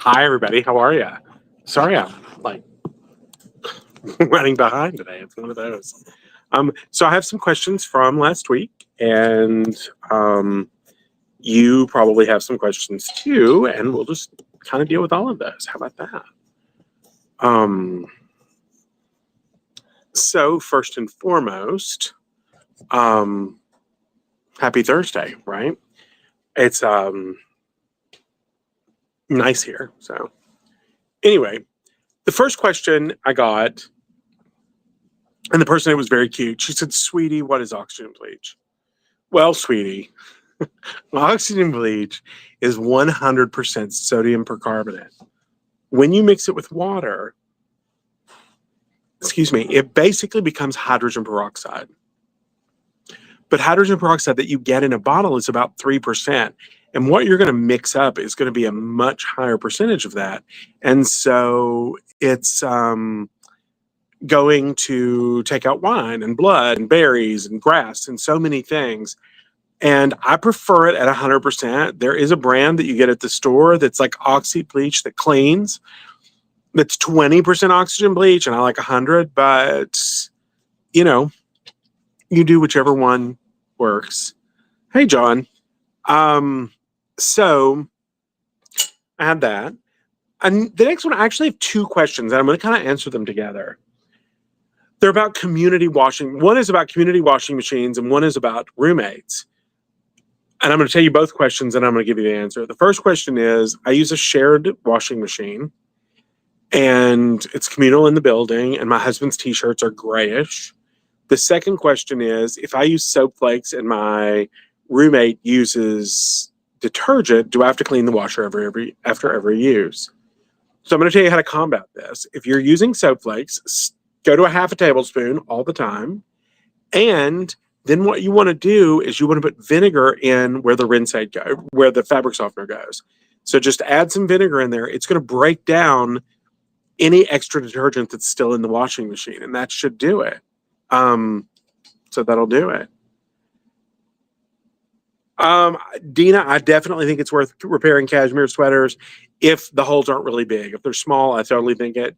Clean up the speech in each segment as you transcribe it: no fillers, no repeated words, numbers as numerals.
Hi, everybody. How are you? Sorry, I'm like running behind today. It's one of those. So I have some questions from last week, and you probably have some questions too, and we'll just kind of deal with all of those. How about that? So first and foremost, happy Thursday, right? It's nice here. So anyway, the first question I got, and the person, it was very cute. She said, "Sweetie, what is oxygen bleach?" Well, sweetie, oxygen bleach is 100% sodium percarbonate. When you mix it with water, it basically becomes hydrogen peroxide. But hydrogen peroxide that you get in a bottle is about 3%. And what you're going to mix up is going to be a much higher percentage of that. And so it's going to take out wine and blood and berries and grass and so many things. And I prefer it at 100%. There is a brand that you get at the store that's like Oxy Bleach that cleans. That's 20% oxygen bleach, and I like 100. But you know, you do whichever one works. Hey, John. So I had that, and the next one, I actually have two questions, and I'm going to kind of answer them together. They're about community washing. One is about community washing machines, and one is about roommates. And I'm going to tell you both questions, and I'm going to give you the answer. The first question is, I use a shared washing machine, and it's communal in the building, and my husband's t-shirts are grayish. The second question is, if I use soap flakes and my roommate uses detergent, do I have to clean the washer after every use? So I'm going to tell you how to combat this. If you're using soap flakes, go to a half a tablespoon all the time, and then what you want to do is you want to put vinegar in where the rinse aid where the fabric softener goes. So just add some vinegar in there. It's going to break down any extra detergent that's still in the washing machine, and that should do it. So that'll do it. Dina, I definitely think it's worth repairing cashmere sweaters if the holes aren't really big. If they're small, I totally think it.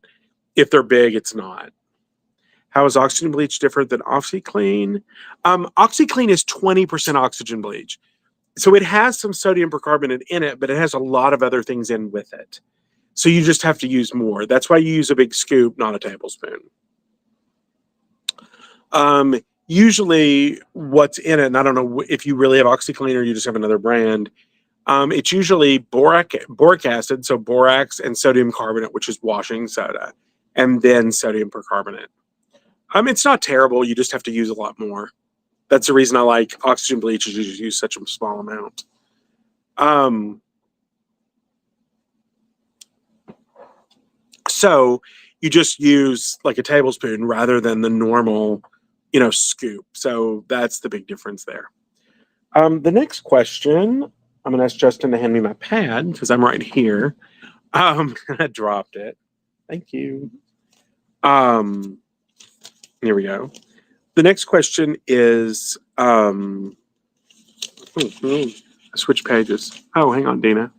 If they're big, it's not. How is oxygen bleach different than OxyClean? OxyClean is 20% oxygen bleach. So it has some sodium percarbonate in it, but it has a lot of other things in with it. So you just have to use more. That's why you use a big scoop, not a tablespoon. Usually what's in it, and I don't know if you really have OxyClean or you just have another brand, it's usually boric acid, so borax, and sodium carbonate, which is washing soda, and then sodium percarbonate. It's not terrible. You just have to use a lot more. That's the reason I like oxygen bleach, is you just use such a small amount. So you just use like a tablespoon rather than the normal, scoop. So that's the big difference there. The next question, I'm going to ask Justin to hand me my pad because I'm right here. I dropped it. Thank you. Here we go. The next question is, switch pages. Oh, hang on, Dina.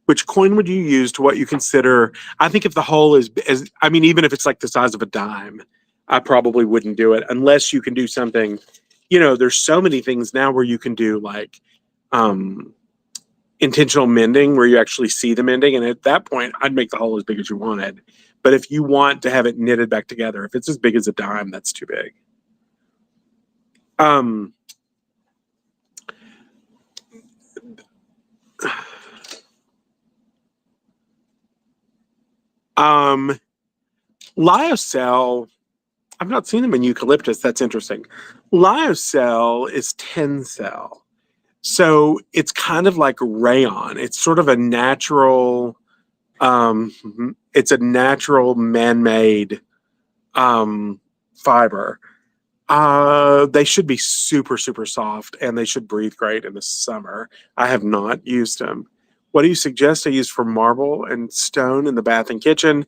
Which coin would you use to what you consider? I think if the hole is, even if it's like the size of a dime, I probably wouldn't do it unless you can do something. There's so many things now where you can do like intentional mending where you actually see the mending. And at that point, I'd make the hole as big as you wanted. But if you want to have it knitted back together, if it's as big as a dime, that's too big. Lyocell, I've not seen them in eucalyptus. That's interesting. Lyocell is Tencel. So it's kind of like rayon. It's sort of a natural, it's a natural man-made fiber. They should be super, super soft, and they should breathe great in the summer. I have not used them. What do you suggest I use for marble and stone in the bath and kitchen?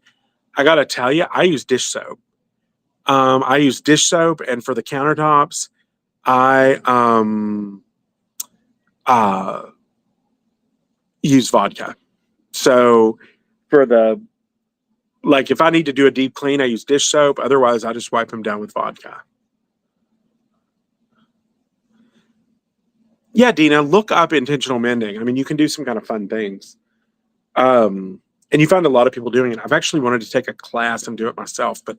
I got to tell you, I use dish soap. I use dish soap, and for the countertops, I use vodka. So for the, like, if I need to do a deep clean, I use dish soap. Otherwise, I just wipe them down with vodka. Yeah, Dina, look up intentional mending. I mean, you can do some kind of fun things. And you find a lot of people doing it. I've actually wanted to take a class and do it myself, but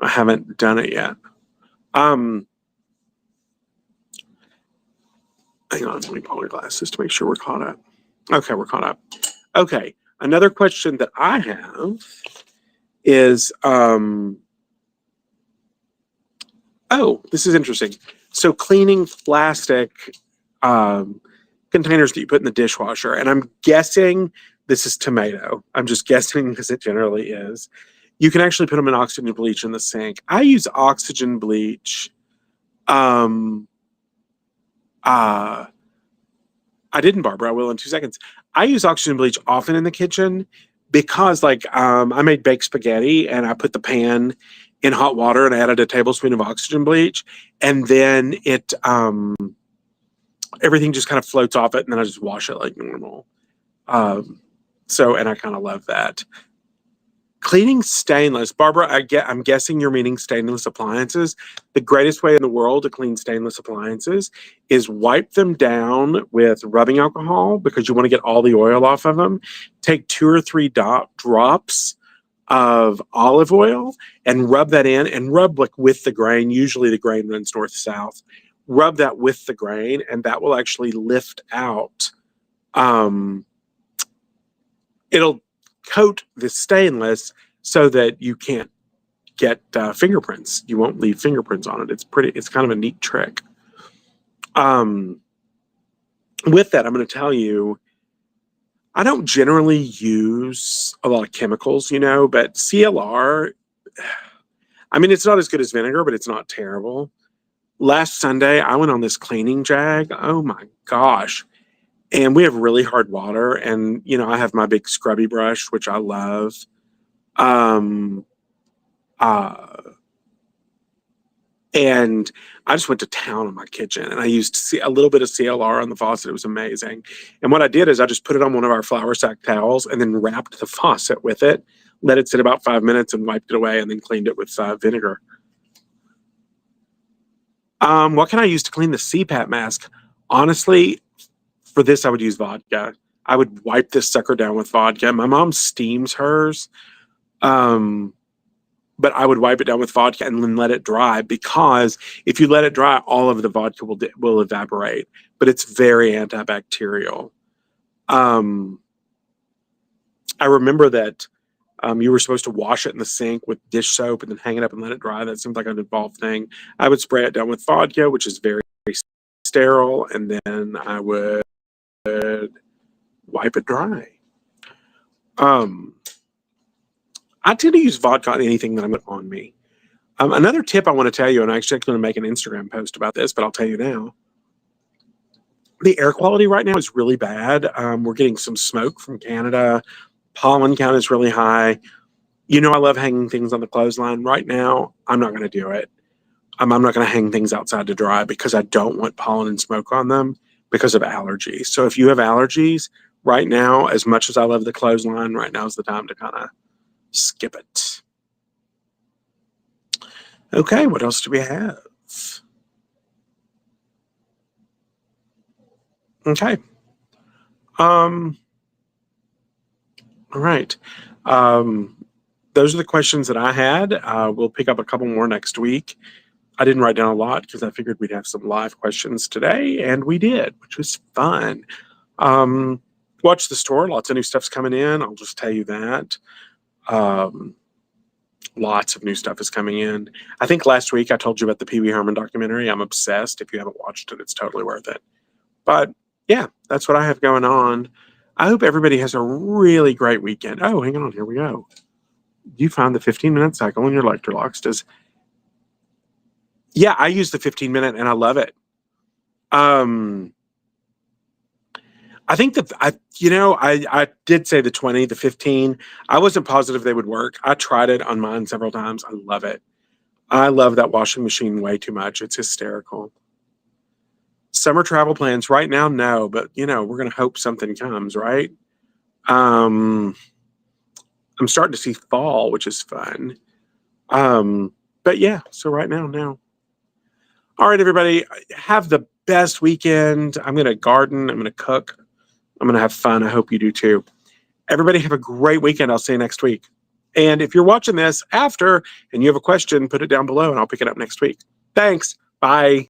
I haven't done it yet. Hang on, let me pull your glasses to make sure we're caught up. Okay, we're caught up. Okay, another question that I have is, oh, this is interesting. So cleaning plastic containers that you put in the dishwasher, and I'm guessing this is tomato. I'm just guessing because it generally is. You can actually put them in oxygen bleach in the sink. I use oxygen bleach. I didn't, Barbara. I will in 2 seconds. I use oxygen bleach often in the kitchen because, like, I made baked spaghetti and I put the pan in hot water and I added a tablespoon of oxygen bleach, and then it everything just kind of floats off it, and then I just wash it like normal. And I kind of love that. Cleaning stainless, Barbara, I'm guessing you're meaning stainless appliances. The greatest way in the world to clean stainless appliances is wipe them down with rubbing alcohol because you want to get all the oil off of them. Take 2 or 3 drops of olive oil and rub that in, and rub like with the grain. Usually the grain runs north-south. Rub that with the grain, and that will actually lift out. It'll coat the stainless so that you can't get fingerprints. You won't leave fingerprints on it. It's kind of a neat trick. With that, I'm going to tell you, I don't generally use a lot of chemicals, but CLR, I mean, it's not as good as vinegar, but it's not terrible. Last Sunday, I went on this cleaning jag. Oh my gosh. And we have really hard water, and I have my big scrubby brush, which I love. And I just went to town on my kitchen, and I used a little bit of CLR on the faucet. It was amazing. And what I did is I just put it on one of our flour sack towels and then wrapped the faucet with it, let it sit about 5 minutes, and wiped it away, and then cleaned it with vinegar. What can I use to clean the CPAT mask? Honestly, for this, I would use vodka. I would wipe this sucker down with vodka. My mom steams hers, but I would wipe it down with vodka and then let it dry, because if you let it dry, all of the vodka will evaporate. But it's very antibacterial. I remember that you were supposed to wash it in the sink with dish soap and then hang it up and let it dry. That seems like an involved thing. I would spray it down with vodka, which is very, very sterile, and then I would wipe it dry. I tend to use vodka on anything that I'm on me. Another tip I want to tell you, and I'm actually going to make an Instagram post about this, but I'll tell you now. The air quality right now is really bad. We're getting some smoke from Canada. Pollen count is really high. I love hanging things on the clothesline. Right now, I'm not going to do it. I'm not going to hang things outside to dry because I don't want pollen and smoke on them because of allergies. So if you have allergies right now, as much as I love the clothesline, right now is the time to kind of skip it. Okay, what else do we have? Okay. All right. Those are the questions that I had. We'll pick up a couple more next week. I didn't write down a lot because I figured we'd have some live questions today, and we did, which was fun. Watch the store. Lots of new stuff's coming in. I'll just tell you that. Lots of new stuff is coming in. I think last week I told you about the Pee Wee Herman documentary. I'm obsessed. If you haven't watched it, it's totally worth it. But yeah, that's what I have going on. I hope everybody has a really great weekend. Oh, hang on. Here we go. You found the 15-minute cycle in your Electrolux. Yeah, I use the 15-minute and I love it. I think that I did say the 20, the 15. I wasn't positive they would work. I tried it on mine several times. I love it. I love that washing machine way too much. It's hysterical. Summer travel plans right now, no, but we're going to hope something comes, right? I'm starting to see fall, which is fun. But yeah, so right now. All right, everybody, have the best weekend. I'm going to garden. I'm going to cook. I'm going to have fun. I hope you do too. Everybody have a great weekend. I'll see you next week. And if you're watching this after and you have a question, put it down below and I'll pick it up next week. Thanks. Bye.